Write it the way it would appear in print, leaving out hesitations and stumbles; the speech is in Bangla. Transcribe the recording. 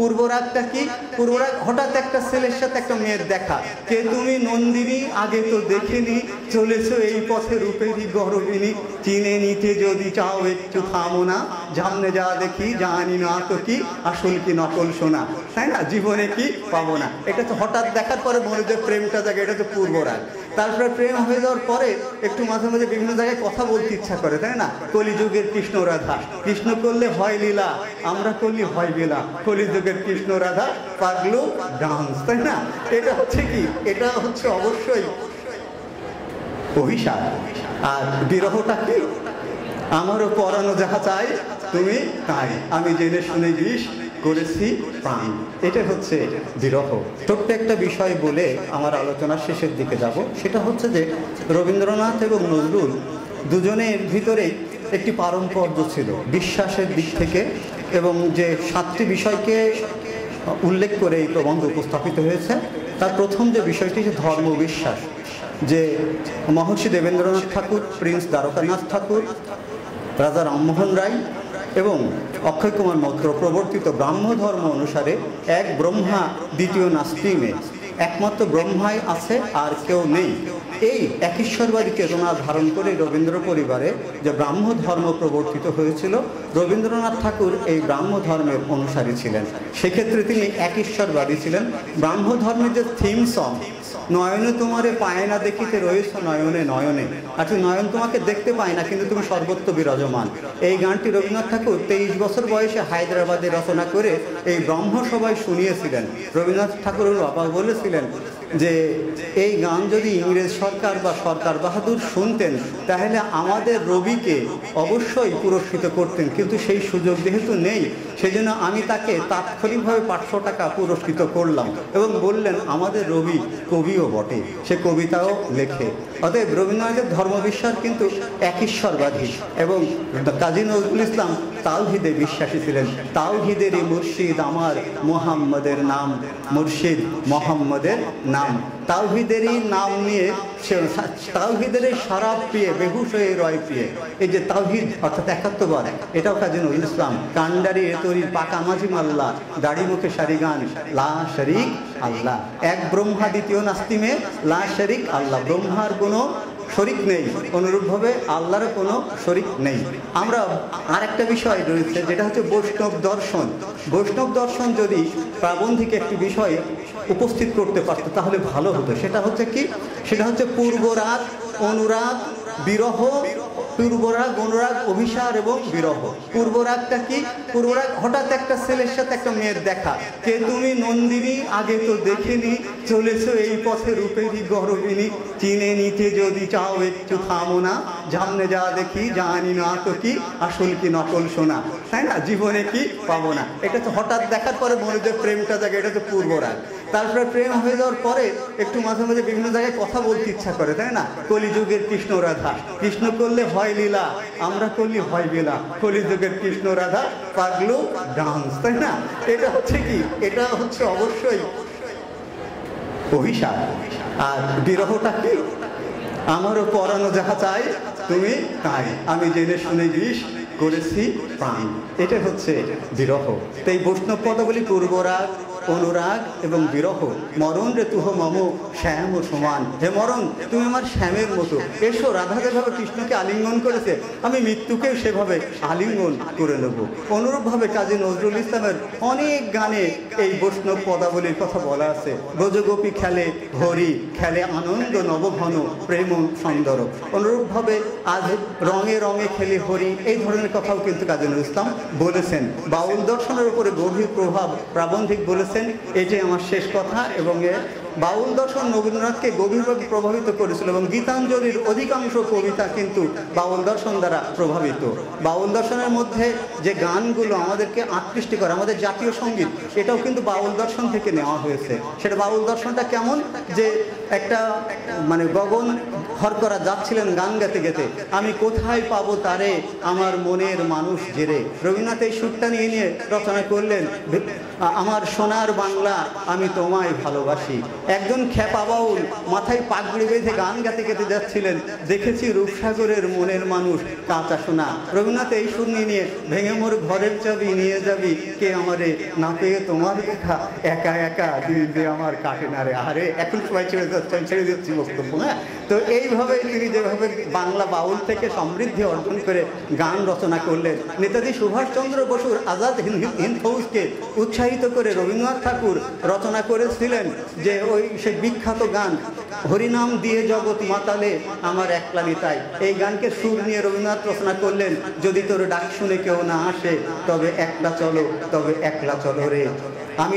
পূর্বরাগটা কি? পূর্বরাগ হঠাৎ একটা ছেলের সাথে একটা মেয়ের দেখা, কে তুমি নন্দিনী, আগে তো দেখিনি, চলেছো এই পথে রূপেরই গরবিনী, চিনে নিতে যদি চাও একটু থামো না, সামনে যা দেখি জানি না তো কি আসল কি নকল শোনা, তাই না? জীবনে কি পাবো না, এটা তো হঠাৎ দেখার পরে মনে যে প্রেমটা জাগে, এটা তো পূর্বরাগ। তারপরে প্রেম হয়ে যাওয়ার পরে একটু মাঝে মাঝে বিভিন্ন জায়গায় কথা বলতে ইচ্ছা করে, তাই না? কলিযুগের কৃষ্ণ রাধা, কৃষ্ণ করলে হয় লীলা, আমরা করলে হয় বেলা, কলিযুগের কৃষ্ণ রাধা পাগলু ডান্স, তাই না? এটা হচ্ছে কি? এটা হচ্ছে অবশ্যই অভিশাপ। আর বিরহটা কি? আমারও পরানো যাহা চাই তুমি তাই, আমি জেনে শুনে বিষ করেছি প্রাণ, এটা হচ্ছে বিরহ। ছোট্ট একটা বিষয় বলে আমার আলোচনার শেষের দিকে যাব, সেটা হচ্ছে যে রবীন্দ্রনাথ এবং নজরুল দুজনের ভিতরেই একটি পারম্পর্য ছিল বিশ্বাসের দিক থেকে, এবং যে 7টি বিষয়কে উল্লেখ করে এই প্রবন্ধ উপস্থাপিত হয়েছে, তার প্রথম যে বিষয়টি যে ধর্মবিশ্বাস, যে মহর্ষি দেবেন্দ্রনাথ ঠাকুর, প্রিন্স দ্বারকানাথ ঠাকুর, রাজা রামমোহন রায় এবং অক্ষয় কুমার মৈত্র প্রবর্তিত ব্রাহ্ম ধর্ম অনুসারে এক ব্রহ্মা দ্বিতীয় নাস্তি মে, একমাত্র ব্রহ্মাই আছে আর কেউ নেই, এই একেশ্বরবাদী চেতনা ধারণ করে রবীন্দ্র পরিবারে যে ব্রাহ্ম ধর্ম প্রবর্তিত হয়েছিল, রবীন্দ্রনাথ ঠাকুর এই ব্রাহ্ম ধর্মের অনুসারী ছিলেন। সেক্ষেত্রে তিনি একেশ্বরবাদী ছিলেন। ব্রাহ্ম ধর্মের যে থিম সং, নয়নে তোমারে পায় না দেখিতে রয়েছ নয়নে নয়নে, আচ্ছা নয়ন তোমাকে দেখতে পায় না কিন্তু তুমি সর্বত্র বিরাজমান, এই গানটি রবীন্দ্রনাথ ঠাকুর 23 বছর বয়সে হায়দ্রাবাদে রচনা করে এই ব্রহ্ম সভায় শুনিয়েছিলেন। রবীন্দ্রনাথ ঠাকুরের বাবা বলেছিলেন যে এই গান যদি ইংরেজ সরকার বা সরকার বাহাদুর শুনতেন তাহলে আমাদের রবিকে অবশ্যই পুরস্কৃত করতেন, কিন্তু সেই সুযোগ যেহেতু নেই সেজন্য আমি তাকে তাৎক্ষণিকভাবে 500 টাকা পুরস্কৃত করলাম, এবং বললেন আমাদের রবি কবিও বটে, সে কবিতাও লেখে। অতএব রবীন্দ্রনাথের ধর্মবিশ্বাস কিন্তু একেশ্বরবাদী, এবং কাজী নজরুল ইসলাম তাওহীদে বিশ্বাসী ছিলেন। তাওহীদেরই মুর্শিদ আমার মুহাম্মদের নাম, মুর্শিদ মোহাম্মদের নাম, তাওহীদেরই নাম নিয়ে তাওহীদেরই শরাব পিয়ে বেহুশ হয়ে রয় পিয়ে, এই যে তাওহীদ অর্থাৎ একাত্মবাদ, এটাও কাজী নজরুল ইসলাম। কান্ডারি এতরির পাকা মাঝি মাল্লা, দাড়ি মুখে সারি গান, লা শরীক আল্লাহ, এক ব্রহ্মা দ্বিতীয় নাস্তিমে, লা শরীক আল্লাহ, ব্রহ্মার কোনো শরিক নেই, অনুরূপভাবে আল্লাহর কোনো শরিক নেই। আমরা আর একটা বিষয় রয়েছে যেটা হচ্ছে বৈষ্ণব দর্শন। বৈষ্ণব দর্শন যদি প্রাবন্ধিক একটি বিষয় উপস্থিত করতে পারত তাহলে ভালো হতো। সেটা হচ্ছে কি? সেটা হচ্ছে পূর্বরাগ, অনুরাগ, বিরহ, পূর্বরাগ, অনুরাগ, অভিসার এবং বিরহ। পূর্বরাগটা কি? পূর্বরাগ হঠাৎ একটা ছেলের সাথে একটা মেয়ের দেখা, কে তুমি নন্দিনী, আগে তো দেখিনি, চলেছো এই পথে রূপেরই গরবিনী, চিনে নিতে যদি চাও একটু থামো না, সামনে যা দেখি জানি না তো কি আসল কি নকল শোনা, তাই না? জীবনে কি পাবো না, এটা তো হঠাৎ দেখার পরে মনে যে প্রেমটা জাগে, এটা তো পূর্বরাগ। তারপরে প্রেম হয়ে যাওয়ার পরে একটু মাঝে মাঝে বিভিন্ন জায়গায় কথা বলতে ইচ্ছা করে, তাই না? কলিযুগের কৃষ্ণ রাধা, কৃষ্ণ করলে হয় লীলা, আমরা করলে হয় বেলা, কলিযুগের কৃষ্ণ রাধা পাগলু ডান্স, তাই না? এটা হচ্ছে কি? এটা হচ্ছে অবশ্যই অভিশাপ। আর বিরহটা কি? আমারও পরানো যাহা চাই তুমি তাই, আমি জেনে শুনে বিষ করেছি প্রাণ, এটা হচ্ছে বিরহ। তো এই বৈষ্ণব পদাবলী পূর্বরাগ, অনুরাগ এবং বিরহ। মরণ রে তুহ মম শ্যাম ও সমান, হে মরণ তুমি আমার শ্যামের মতো, এসো। রাধা যেভাবে কৃষ্ণকে আলিঙ্গন করেছে আমি মৃত্যুকেও সেভাবে আলিঙ্গন করে নেব। অনুরূপভাবে কাজী নজরুল ইসলামের অনেক গানে এই বৈষ্ণব পদাবলীর কথা বলা আছে। ব্রজগোপী খেলে হরি, খেলে আনন্দ নবঘন প্রেম সুন্দর। অনুরূপভাবে আজ রঙে রঙে খেলে হরি, এই ধরনের কথাও কিন্তু কাজী নজরুল ইসলাম বলেছেন। বাউল দর্শনের উপরে গভীর প্রভাব প্রাবন্ধিক বলেছেন। এটাই আমার শেষ কথা। এবং বাউল দর্শন রবীন্দ্রনাথকে গভীরভাবে প্রভাবিত করেছিল, এবং গীতাঞ্জলির অধিকাংশ কবিতা কিন্তু বাউল দর্শন দ্বারা প্রভাবিত। বাউল দর্শনের মধ্যে যে গানগুলো আমাদেরকে আকৃষ্ট করে, আমাদের জাতীয় সঙ্গীত, এটাও কিন্তু বাউল দর্শন থেকে নেওয়া হয়েছে। সেটা বাউল দর্শনটা কেমন? যে একটা মানে গগন হর করা যাচ্ছিলেন গান গাতে গেতে, আমি কোথায় পাবো তারে আমার মনের মানুষ জেরে। রবীন্দ্রনাথ এই সুরটা নিয়ে রচনা করলেন। আমার সোনার বাংলা আমি তোমায় ভালোবাসি। একজন খ্যাপা বাউল মাথায় পাগড়ি বেঁধে গান গাতে গাতে যাচ্ছিলেন, দেখেছি রূপসাগরের মনের মানুষ কাঁচা সোনা। রবীন্দ্রনাথ এই সুর নিয়ে ভেঙে মোর ঘরের চাবি নিয়ে যাবি, কে আমারে না পেয়ে তোমার দেখা, একা একা দিন দিয়ে আমার কাটে না রে। আরে এখন সবাই ছেড়ে দিচ্ছি বক্তব্য। হ্যাঁ, তো এইভাবে তিনি যেভাবে বাংলা বাউল থেকে সমৃদ্ধি অর্জন করে গান রচনা করলেন, নেতাজি সুভাষচন্দ্র বসুর আজাদ হিন্দ ফৌজকে উৎসাহিত করে রবীন্দ্রনাথ ঠাকুর রচনা করেছিলেন যে ওই সে বিখ্যাত গান হরিনাম দিয়ে জগৎ মাতালে আমার একলা নিতাই। এই গানকে সুর নিয়ে রবীন্দ্রনাথ রচনা করলেন, যদি তোর ডাক শুনে কেউ না আসে তবে একলা চলো, তবে একলা চলো রে। আমি